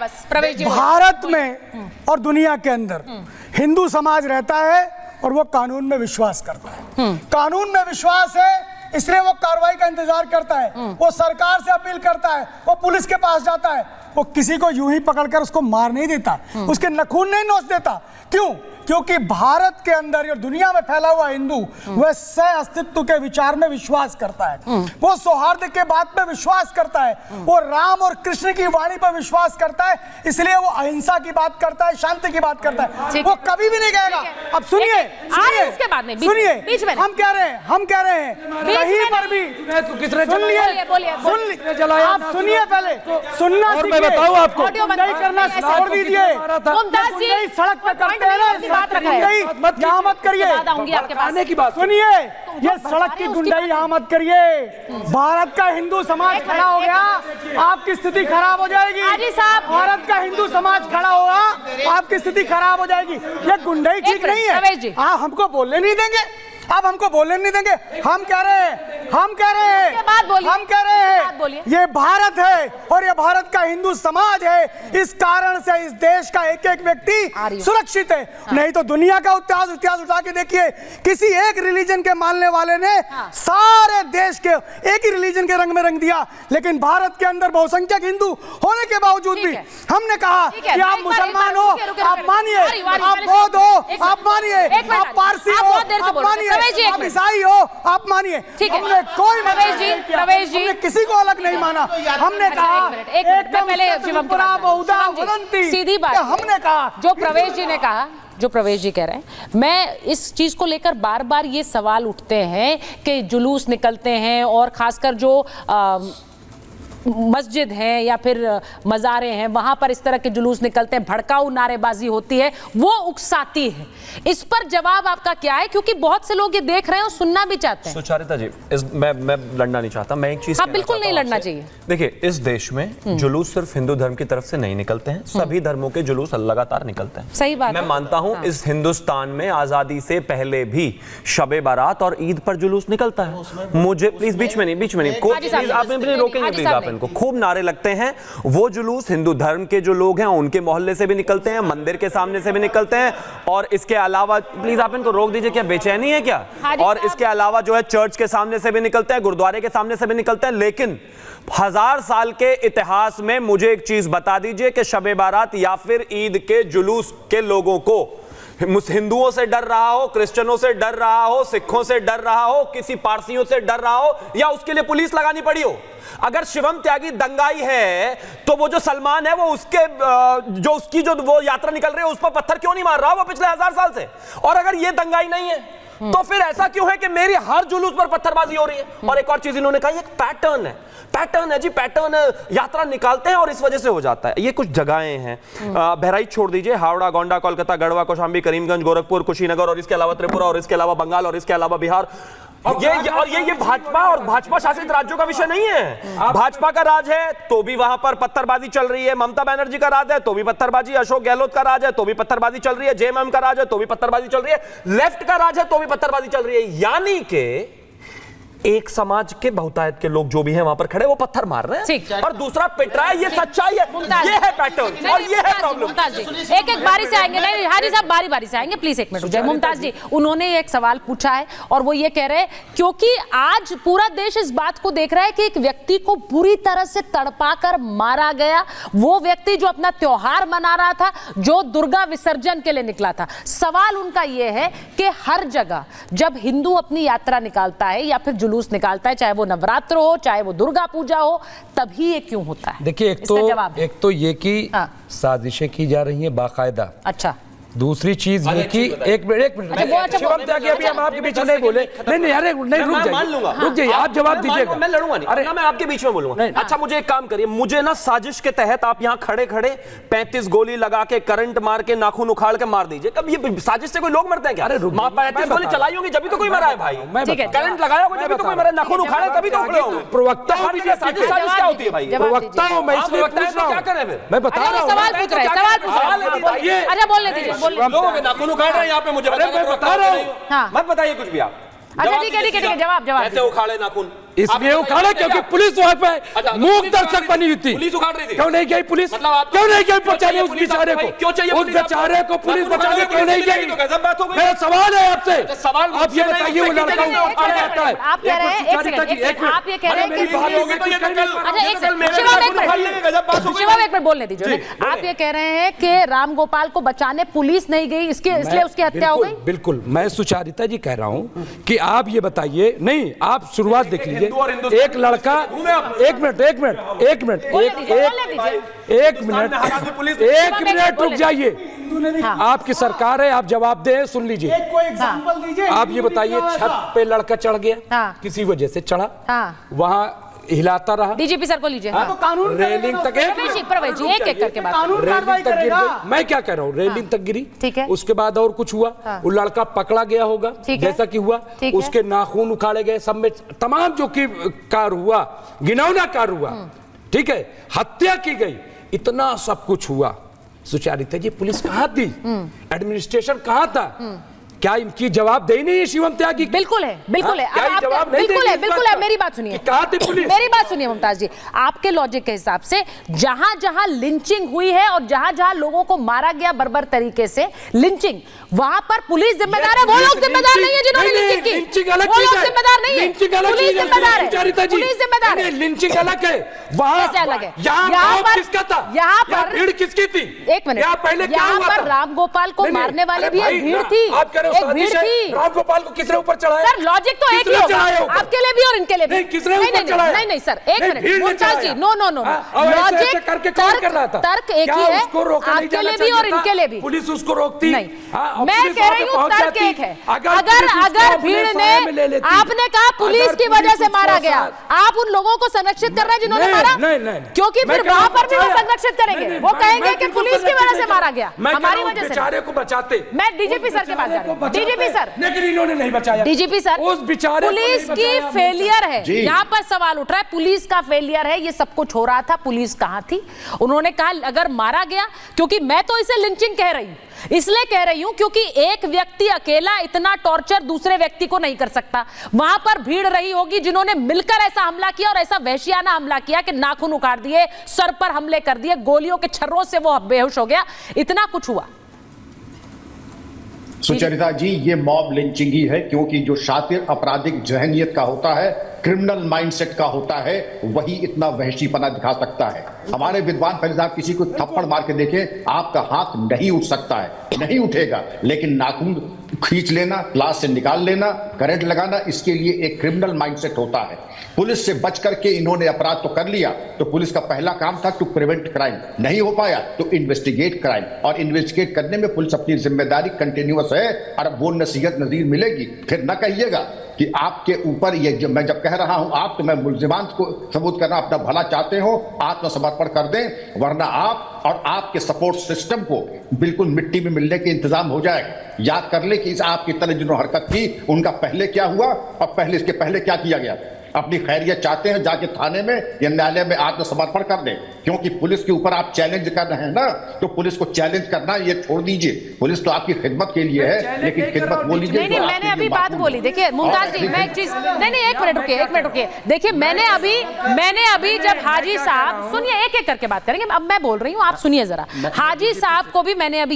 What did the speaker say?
बस प्रवेश जी। भारत में और दुनिया के अंदर हिंदू समाज रहता है और वो कानून में विश्वास करता है। कानून में विश्वास है इसलिए वो कार्रवाई का इंतजार करता है, वो सरकार से अपील करता है, वो पुलिस के पास जाता है, वो किसी को यूं ही पकड़कर उसको मार नहीं देता, उसके नखून नहीं नोच देता। क्यों? क्योंकि भारत के अंदर और दुनिया में फैला हुआ हिंदू वह सह अस्तित्व के विचार में विश्वास करता है, वो सौहार्द के बात में विश्वास करता है, वो राम और कृष्ण की वाणी पर विश्वास करता है, इसलिए वो अहिंसा की बात करता है, शांति की बात करता है, वो कभी भी नहीं कहेगा। अब सुनिए सुनिए, हम कह रहे हैं कहीं पर भी आप सुनिए, पहले सुनना सीखिए, बताओ आपको नहीं करना छोड़ दीजिए। सड़क पे करते हैं यहाँ मत करिए, सुनिए, ये सड़क की गुंडाई यहाँ मत करिए। भारत का हिंदू समाज खड़ा हो गया, आपकी स्थिति खराब हो जाएगी। भारत का हिंदू समाज खड़ा होगा, आपकी स्थिति खराब हो जाएगी। ये गुंडाई ठीक नहीं है। आप हमको बोलने नहीं देंगे, आप हमको बोलने नहीं देंगे। हम कह रहे हैं ये भारत है और ये भारत का हिंदू समाज है, इस कारण से इस देश का एक एक व्यक्ति सुरक्षित है। नहीं तो दुनिया का इतिहास उठा के देखिए, किसी एक रिलीजन के मानने वाले ने सारे देश के एक ही रिलीजन के रंग में रंग दिया। लेकिन भारत के अंदर बहुसंख्यक हिंदू होने के बावजूद भी हमने कहा कि आप मुसलमान हो आप मानिए, आप बौद्ध हो आप मानिए, आप पारसी हो आप मानिए, आप ईसाई हो आप मानिए। हमने कोई प्रवेश जी किसी को अलग नहीं माना। हमने कहा सीधी बात हमने कहा, जो प्रवेश जी कह रहे हैं, मैं इस चीज को लेकर बार बार ये सवाल उठते हैं कि जुलूस निकलते हैं और खासकर जो मस्जिद हैं या फिर मज़ारे हैं वहां पर इस तरह के जुलूस निकलते हैं, भड़काऊ नारेबाजी होती है, वो उकसाती है। इस पर जवाब आपका क्या है? क्योंकि बहुत से लोग ये देख रहे हैं और सुनना भी चाहते हैं। सुचारिता जी, मैं लड़ना नहीं चाहता, मैं एक चीज बिल्कुल नहीं लड़ना चाहिए। देखिए, इस देश में जुलूस सिर्फ हिंदू धर्म की तरफ से नहीं निकलते हैं, सभी धर्मों के जुलूस लगातार निकलते हैं। सही बात मैं मानता हूं इस हिंदुस्तान में आजादी से पहले भी शबे बारात और ईद पर जुलूस निकलता है। मुझे प्लीज बीच में नहीं आप रोकेंगे प्लीज, आप इनको खूब नारे लगते हैं। वो जुलूस हिंदू धर्म के जो लोग हैं उनके मोहल्ले से भी निकलते हैं, मंदिर के सामने से भी निकलते हैं, और इसके अलावा प्लीज आप इनको रोक दीजिए, क्या बेचैनी है क्या? और इसके अलावा जो है चर्च के सामने से भी निकलते हैं, गुरुद्वारे के सामने से भी निकलते हैं। लेकिन 1000 साल के इतिहास में मुझे एक चीज बता दीजिए कि शबे बारात या फिर ईद के जुलूस के लोगों को हिंदुओं से डर रहा हो, क्रिश्चियनों से डर रहा हो, सिखों से डर रहा हो, किसी पारसियों से डर रहा हो, या उसके लिए पुलिस लगानी पड़ी हो। अगर शिवम त्यागी दंगाई है तो वो जो सलमान है वो उसकी जो वो यात्रा निकल रही है उस पर पत्थर क्यों नहीं मार रहा वो पिछले 1000 साल से? और अगर ये दंगाई नहीं है तो फिर ऐसा क्यों है कि मेरी हर जुलूस पर पत्थरबाजी हो रही है? और एक और चीज इन्होंने कहा, एक पैटर्न है जी, पैटर्न है, यात्रा निकालते हैं और इस वजह से हो जाता है। ये कुछ जगहें हैं, बहराइच छोड़ दीजिए, हावड़ा, गोंडा, कोलकाता, गढ़वा, कौशाम्बी, करीमगंज, गोरखपुर, कुशीनगर, और इसके अलावा त्रिपुरा, और इसके अलावा बंगाल, और इसके अलावा बिहार। ये भाजपा और भाजपा शासित राज्यों का विषय नहीं है। भाजपा का राज है तो भी वहां पर पत्थरबाजी चल रही है, ममता बनर्जी का राज है तो भी पत्थरबाजी, अशोक गहलोत का राज है तो भी पत्थरबाजी चल रही है, जेएमएम का राज है तो भी पत्थरबाजी चल रही है, लेफ्ट का राज है तो भी पत्थरबाजी चल रही है। यानी कि एक समाज के बहुतायत के लोग जो भी हैं वहां पर खड़े वो पत्थर मार रहे हैं और दूसरा पिट रहा है। ये सच्चाई है, ये है पैटर्न और ये है प्रॉब्लम। एक एक बारी से आएंगे, नहीं हाजी साहब बारी बारी से आएंगे, प्लीज एक मिनट रुक जाइए। मुमताज जी, उन्होंने एक सवाल पूछा है और वो ये कह रहे हैं क्योंकि आज पूरा देश इस बात को देख रहा है कि एक व्यक्ति को बुरी तरह से तड़पाकर मारा गया, वो व्यक्ति जो अपना त्योहार मना रहा था, जो दुर्गा विसर्जन के लिए निकला था। सवाल उनका ये है कि हर जगह जब हिंदू अपनी यात्रा निकालता है या फिर जुलूस निकालता है, चाहे वो नवरात्र हो चाहे वो दुर्गा पूजा हो, तभी ये क्यों होता है? देखिए, एक तो ये कि साजिशें की जा रही हैं बाकायदा। अच्छा, दूसरी चीज ये कि एक मिनट शिवम त्यागी, अभी हम आपके बीच में नहीं बोले, नहीं रुक जाइए, आप जवाब दीजिएगा। मैं लड़ूंगा नहीं, अरे मैं आपके बीच में बोलूंगा। अच्छा, मुझे एक काम करिए, मुझे ना साजिश के तहत आप यहाँ खड़े खड़े 35 गोली लगा के करंट मार के नाखून उखाड़ के मार दीजिए। कब ये साजिश से कोई लोग मरते हैं क्या? अरे 35 गोली चलाई होंगी जब भी तो कोई मरा है भाई, करंट लगाया होगा जब भी तो कोई मरा, नाखून उखाड़े तभी तो उखड़े होंगे। प्रवक्ता साजिश क्या होती है भाई? प्रवक्ता हूं मैं, इसलिए पूछ रहा हूं। क्या करें फिर? मैं बता रहा हूं, सवाल पूछ रहे हैं, अच्छा बोलने दीजिए। लोगों के नाखून उखाड़ रहे हैं यहाँ पे, मुझे बता रहा हूँ। मत बताइए कुछ भी आप। अच्छा ठीक है, जवाब कैसे उखाड़े नाखून? इसलिए उखाड़ा क्योंकि पुलिस वहां पे मूक दर्शक बनी हुई थी। पुलिस उखाड़ रही थी। क्यों नहीं गई पुलिस? क्यों नहीं गई बचाने उस बेचारे को? उस बेचारे को पुलिस बचाने क्यों नहीं गई? मेरा सवाल है आपसे, आप ये बताइए वो लड़का उखाड़ा जाता है। आप कह रहे हैं एक सेकंड, आप ये कह रहे हैं कि शिवम एक मिनट बोलने दीजिए। आप ये कह रहे हैं कि राम गोपाल को बचाने पुलिस नहीं गई, इसलिए उसकी हत्या हो गई? बिल्कुल, मैं सुचारिता जी कह रहा हूं कि आप ये बताइए, नहीं आप शुरुआत देख लीजिए। एक लड़का, एक मिनट रुक जाइए। आपकी सरकार है, आप जवाब दें, सुन लीजिए। एक कोई एग्जांपल दीजिए। आप ये बताइए, छत पे लड़का चढ़ गया, किसी वजह से चढ़ा, वहां हिलाता रहा, डीजीपी सर को लीजिए। तो कानून रेलिंग तक प्रवेश जी एक करके बात कानून कार्रवाई तक गिर करेगा। गई। मैं क्या कह रहा हूँ, रेलिंग तक गिरी, ठीक है। उसके बाद और कुछ हुआ, वो लड़का पकड़ा गया होगा, जैसा कि हुआ, उसके नाखून उखाड़े गए, सब में तमाम जो कि कार हुआ, घिनौना कार हुआ, ठीक है, हत्या की गई, इतना सब कुछ हुआ। सुचारिता जी पुलिस कहाँ थी? एडमिनिस्ट्रेशन कहाँ था? क्या इनकी जवाबदेही नहीं है शिवम त्यागी? बिल्कुल है, बिल्कुल है। क्या अब जवाब नहीं बिल्कुल है, देंगे इस बिल्कुल बात है। का? मेरी बात सुनिए, कहाँ थी पुलिस? मेरी बात सुनिए मुमताज जी। आपके लॉजिक के हिसाब से जहां जहां लिंचिंग हुई है और जहां जहां लोगों को मारा गया बर्बर तरीके से, लिंचिंग, वहां पर पुलिस जिम्मेदार है? वो लोग जिम्मेदार नहीं है जिन्होंने लिंचिंग की, वो लोग जिम्मेदार नहीं है, पुलिस जिम्मेदार है, पुलिस जिम्मेदार है। लिंचिंग अलग है, वहां कैसे अलग है? यहाँ पर किसका था? यहाँ पर भीड़ किसकी थी? एक मिनट, यहाँ पहले क्या यहाँ हुआ पर था? राम गोपाल को मारने वाले भी एक भीड़ थी, आप कह रहे हो एक भीड़ साजिश है? थी। राम गोपाल को किसने ऊपर चढ़ाया? सर लॉजिक तो एक ही होगा, आपके लिए भी और इनके लिए भी। नहीं, किसने ऊपर चढ़ाया? नहीं सर, एक मिनट मुमताज जी, नो लॉजिक करके कौन कर रहा था? तर्क एक ही है, आपके लिए भी और इनके लिए भी। पुलिस उसको रोकती नहीं, मैं कह रही हूँ तर्क एक है। अगर भीड़ ने, आपने कहा पुलिस की वजह से मारा गया, आप उन लोगों को संरक्षित कर रहे हैं जिन्होंने मारा? क्योंकि फिर वहां पर भी वो संरक्षित करेंगे, वो कहेंगे कि पुलिस की वजह से मारा गया, हमारी वजह से। बेचारे को बचाते। मैं डीजीपी सर के पास जा रही हूँ। डीजीपी सर, लेकिन इन्होंने नहीं बचाया। डीजीपी सर, उस बेचारे पुलिस की फेलियर है, यहाँ पर सवाल उठ रहा है, पुलिस का फेलियर है, ये सब कुछ हो रहा था, पुलिस कहाँ थी? उन्होंने कहा अगर मारा गया, क्योंकि मैं तो इसे लिंचिंग कह रही हूँ, इसलिए कह रही हूं क्योंकि एक व्यक्ति अकेला इतना टॉर्चर दूसरे व्यक्ति को नहीं कर सकता। वहां पर भीड़ रही होगी जिन्होंने मिलकर ऐसा हमला किया, और ऐसा वहशियाना हमला किया कि नाखून उखाड़ दिए, सर पर हमले कर दिए, गोलियों के छर्रों से वो बेहोश हो गया, इतना कुछ हुआ। सुचरिता जी, ये मॉब लिंचिंग ही है, क्योंकि जो शातिर आपराधिक जहनियत का होता है, क्रिमिनल माइंडसेट का होता है, वही इतना वहशीपना दिखा सकता है। हमारे विद्वान पहले साहब किसी को थप्पड़ मार के देखें, आपका हाथ नहीं उठ सकता है, नहीं उठेगा, लेकिन नाखून खींच लेना, क्लास से निकाल लेना, करंट लगाना, इसके लिए एक क्रिमिनल माइंडसेट होता है। पुलिस से बच करके इन्होंने अपराध तो कर लिया, तो पुलिस का पहला काम था टू प्रिवेंट क्राइम, नहीं हो पाया तो इन्वेस्टिगेट क्राइम, और इन्वेस्टिगेट करने में पुलिस अपनी जिम्मेदारी कंटिन्यूअस है। और वो नसीहत नजीर मिलेगी, फिर न कहिएगा कि आपके ऊपर ये मैं जब कह रहा हूं आप, तो मैं मुल्जिमान को सबूत करना, अपना भला चाहते हो आत्मसमर्पण कर दें, वरना आप और आपके सपोर्ट सिस्टम को बिल्कुल मिट्टी में मिलने के इंतजाम हो जाएगा। याद कर ले कि इस आपकी तरह जिन्होंने हरकत की, उनका पहले क्या हुआ और पहले इसके पहले क्या किया गया। अपनी खैरियत चाहते हैं, जाके थाने में या न्यायालय में आत्मसमर्पण कर दें, क्योंकि पुलिस के ऊपर आप चैलेंज कर रहे हैं ना, तो पुलिस को चैलेंज करना ये छोड़ दीजिए। पुलिस तो आपकी खिदमत के लिए है, लेकिन खिदमत वो लीजिए। नहीं, मैंने अभी बात बोली, देखिए मुमताज जी, मैं एक चीज, नहीं एक मिनट रुकिए, देखिए मैंने अभी जब हाजी साहब, सुनिए, एक एक करके बात करेंगे, अब मैं बोल रही हूँ, आप सुनिए जरा। हाजी साहब को भी मैंने अभी